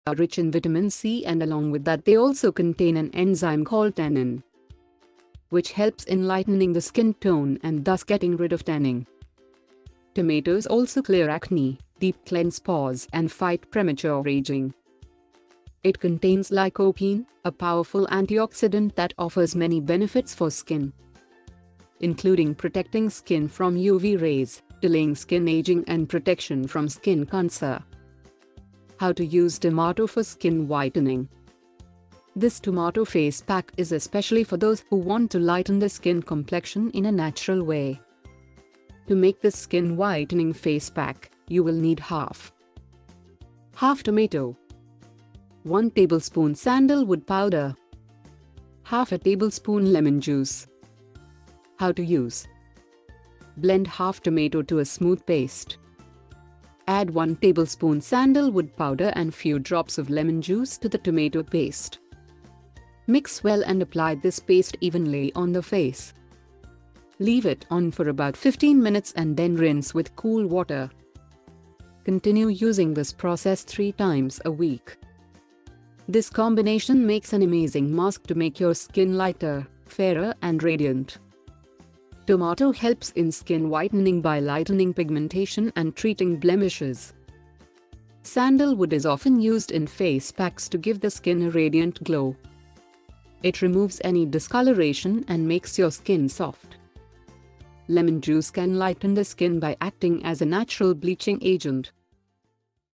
are rich in vitamin C, and along with that they also contain an enzyme called tannin, which helps in lightening the skin tone and thus getting rid of tanning. Tomatoes also clear acne, deep cleanse pores, and fight premature aging. It contains lycopene, a powerful antioxidant that offers many benefits for skin, including protecting skin from UV rays, delaying skin aging, and protection from skin cancer. How to use tomato for skin whitening. This tomato face pack is especially for those who want to lighten the skin complexion in a natural way. To make this skin whitening face pack, you will need half tomato, 1 tablespoon sandalwood powder, half a tablespoon lemon juice. How to use. Blend half tomato to a smooth paste. Add 1 tablespoon sandalwood powder and few drops of lemon juice to the tomato paste. Mix well and apply this paste evenly on the face. Leave it on for about 15 minutes and then rinse with cool water. Continue using this process 3 times a week. This combination makes an amazing mask to make your skin lighter, fairer, and radiant. Tomato helps in skin whitening by lightening pigmentation and treating blemishes. Sandalwood is often used in face packs to give the skin a radiant glow. It removes any discoloration and makes your skin soft. Lemon juice can lighten the skin by acting as a natural bleaching agent.